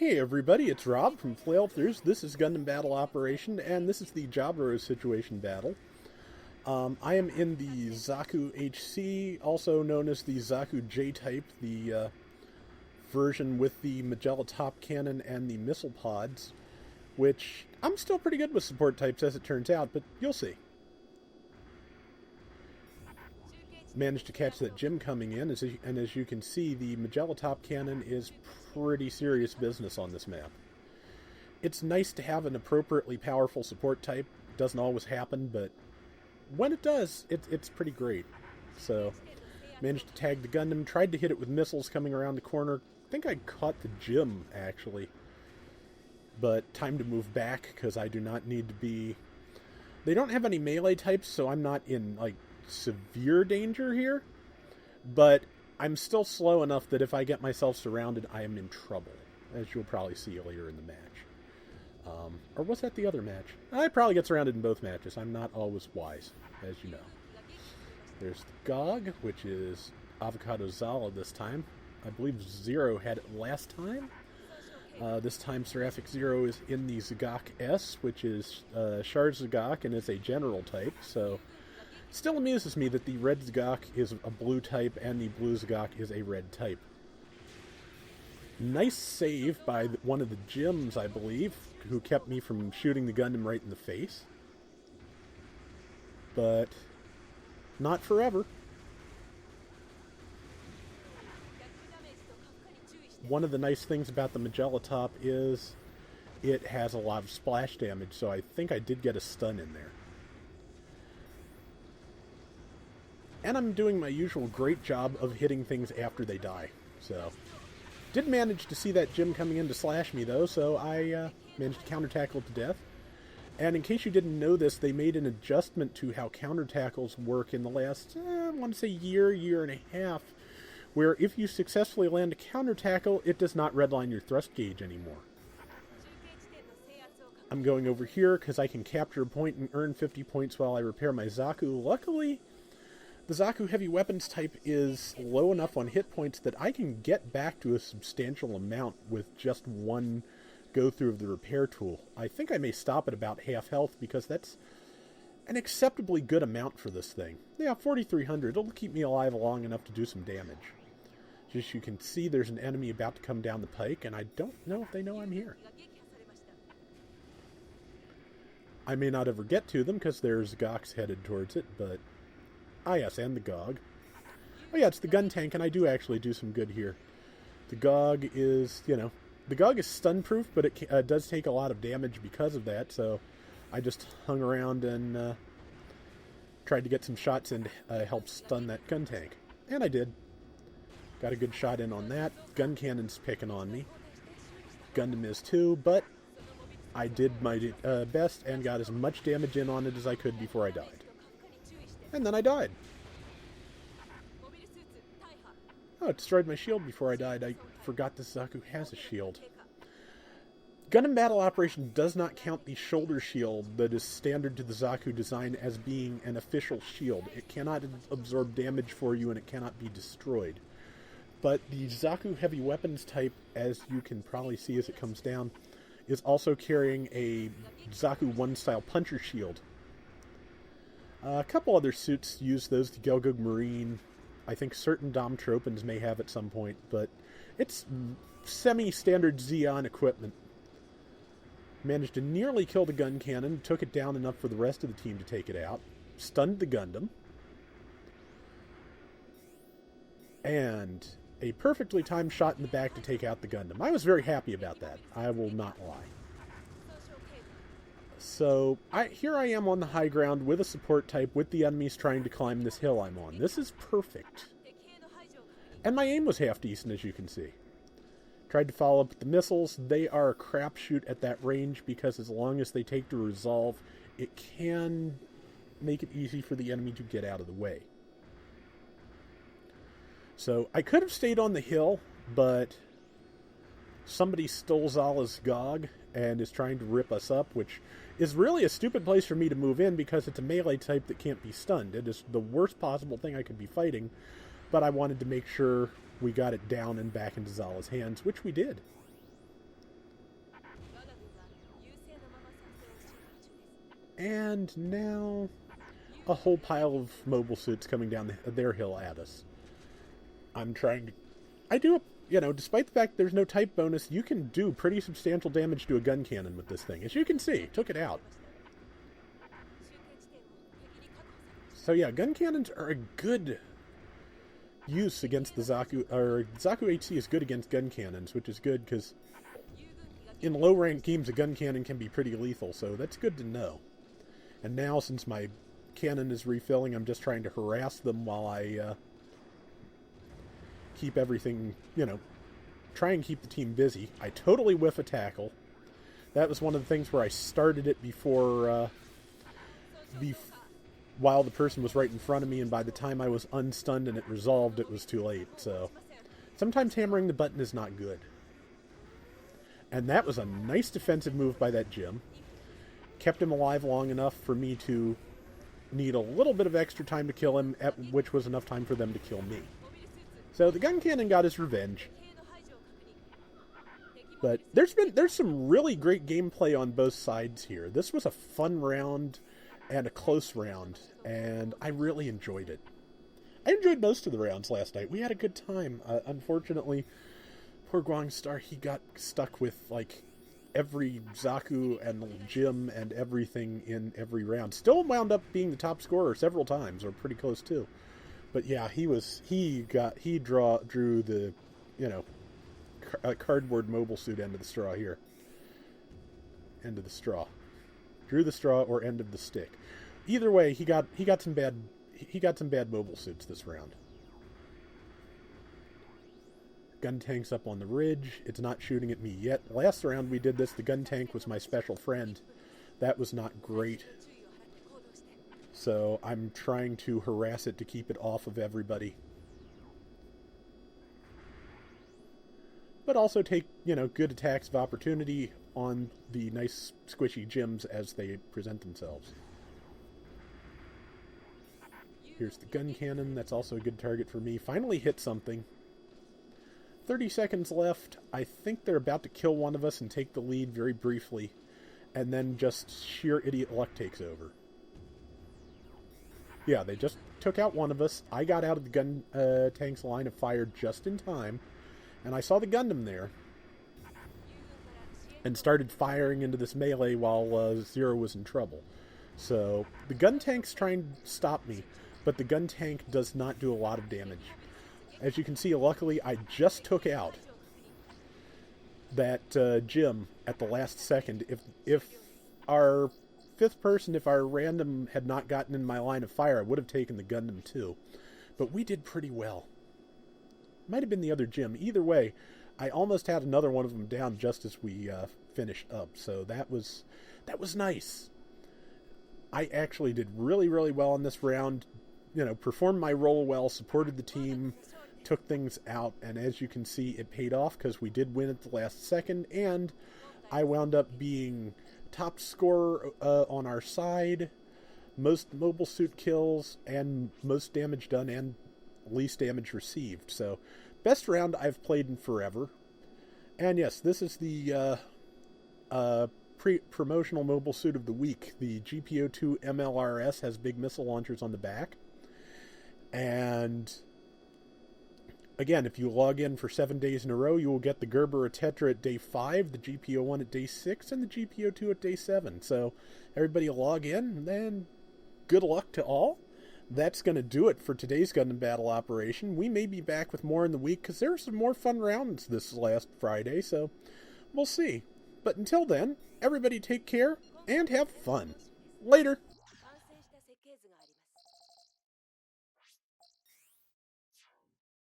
Hey everybody, it's Rob from Flailthroughs. This is Gundam Battle Operation, and this is the Jaburo situation battle. I am in the Zaku HC, also known as the Zaku J-type, the version with the Magella top cannon and the missile pods, which I'm still pretty good with support types as it turns out, but you'll see. Managed to catch that Jim coming in, and as you can see, the Magella top cannon is pretty serious business on this map. It's nice to have an appropriately powerful support type. It doesn't always happen, but when it does, it's pretty great. So, managed to tag the Gundam, tried to hit it with missiles coming around the corner. I think I caught the Jim, actually. But time to move back, because I do not need to be... They don't have any melee types, so I'm not in, like, severe danger here, but I'm still slow enough that if I get myself surrounded, I am in trouble, as you'll probably see later in the match. Or was that the other match? I probably get surrounded in both matches. I'm not always wise, as you know. There's the GOG, which is Avocado Zala this time. I believe Zero had it last time. This time Seraphic Zero is in the Zagak S, which is Shard Zagak and is a general type, so still amuses me that the red Zagak is a blue type and the blue Zagak is a red type. Nice save by one of the Jims, I believe, who kept me from shooting the Gundam right in the face. But not forever. One of the nice things about the Magella top is it has a lot of splash damage, so I think I did get a stun in there. And I'm doing my usual great job of hitting things after they die. So, did manage to see that Jim coming in to slash me, though, so I managed to counter-tackle to death. And in case you didn't know this, they made an adjustment to how counter-tackles work in the last, I want to say year and a half, where if you successfully land a counter-tackle, it does not redline your thrust gauge anymore. I'm going over here because I can capture a point and earn 50 points while I repair my Zaku. Luckily, the Zaku heavy weapons type is low enough on hit points that I can get back to a substantial amount with just one go-through of the repair tool. I think I may stop at about half health because that's an acceptably good amount for this thing. Yeah, 4,300. It'll keep me alive long enough to do some damage. Just you can see there's an enemy about to come down the pike, and I don't know if they know I'm here. I may not ever get to them because there's Gox headed towards it, but... Ah, yes, and the GOG. Oh, yeah, it's the gun tank, and I do actually do some good here. The GOG is, the GOG is stun-proof, but it does take a lot of damage because of that, so I just hung around and tried to get some shots and help stun that gun tank. And I did. Got a good shot in on that. Gun cannon's picking on me. Gundam is too, but I did my best and got as much damage in on it as I could before I died. And then I died. Oh, it destroyed my shield before I died. I forgot this Zaku has a shield. Gundam Battle Operation does not count the shoulder shield that is standard to the Zaku design as being an official shield. It cannot absorb damage for you and it cannot be destroyed. But the Zaku heavy weapons type, as you can probably see as it comes down, is also carrying a Zaku 1-style puncher shield. A couple other suits use those, the Gelgog Marine. I think certain Dom Tropans may have at some point, but it's semi-standard Zeon equipment. Managed to nearly kill the gun cannon, took it down enough for the rest of the team to take it out, stunned the Gundam, and a perfectly timed shot in the back to take out the Gundam. I was very happy about that, I will not lie. So, here I am on the high ground with a support type with the enemies trying to climb this hill I'm on. This is perfect. And my aim was half decent, as you can see. Tried to follow up with the missiles. They are a crapshoot at that range because as long as they take to resolve, it can make it easy for the enemy to get out of the way. So, I could have stayed on the hill, but somebody stole Zala's GOG and is trying to rip us up, which is really a stupid place for me to move in because it's a melee type that can't be stunned. It is the worst possible thing I could be fighting, but I wanted to make sure we got it down and back into Zala's hands, which we did. And now a whole pile of mobile suits coming down their hill at us. I'm trying to... I do, despite the fact there's no type bonus, you can do pretty substantial damage to a gun cannon with this thing. As you can see, took it out. So yeah, gun cannons are a good use against the Zaku, or Zaku HC is good against gun cannons, which is good because in low-ranked games a gun cannon can be pretty lethal, so that's good to know. And now, since my cannon is refilling, I'm just trying to harass them while I keep everything, try and keep the team busy. I totally whiff a tackle. That was one of the things where I started it before, while the person was right in front of me, and by the time I was unstunned and it resolved, it was too late. So sometimes hammering the button is not good. And that was a nice defensive move by that Jim. Kept him alive long enough for me to need a little bit of extra time to kill him, which was enough time for them to kill me. So the gun cannon got his revenge. But there's some really great gameplay on both sides here. This was a fun round and a close round, and I really enjoyed it. I enjoyed most of the rounds last night. We had a good time. Unfortunately, poor Guangstar, he got stuck with, every Zaku and Jim and everything in every round. Still wound up being the top scorer several times, or pretty close too. But yeah, drew the, cardboard mobile suit end of the straw here. End of the straw. Drew the straw or end of the stick. Either way, he got some bad mobile suits this round. Gun tank's up on the ridge. It's not shooting at me yet. Last round we did this, the gun tank was my special friend. That was not great. So I'm trying to harass it to keep it off of everybody. But also take, good attacks of opportunity on the nice squishy Jims as they present themselves. Here's the gun cannon. That's also a good target for me. Finally hit something. 30 seconds left. I think they're about to kill one of us and take the lead very briefly. And then just sheer idiot luck takes over. Yeah, they just took out one of us. I got out of the gun tank's line of fire just in time. And I saw the Gundam there. And started firing into this melee while Zero was in trouble. So, the gun tank's trying to stop me. But the gun tank does not do a lot of damage. As you can see, luckily, I just took out that Jim at the last second. If our fifth person, if our random had not gotten in my line of fire, I would have taken the Gundam too. But we did pretty well. Might have been the other Jim. Either way, I almost had another one of them down just as we finished up. So that was nice. I actually did really, really well in this round. Performed my role well, supported the team, took things out, and as you can see, it paid off because we did win at the last second, and I wound up being top scorer on our side, most mobile suit kills, and most damage done, and least damage received. So, best round I've played in forever. And yes, this is the promotional mobile suit of the week. The GPO-2 MLRS has big missile launchers on the back. And again, if you log in for 7 days in a row, you will get the Gerber Tetra at day 5, the GPO-1 at day 6, and the GPO-2 at day 7. So everybody log in, and then good luck to all. That's going to do it for today's Gundam Battle Operation. We may be back with more in the week, because there are some more fun rounds this last Friday, so we'll see. But until then, everybody take care, and have fun. Later!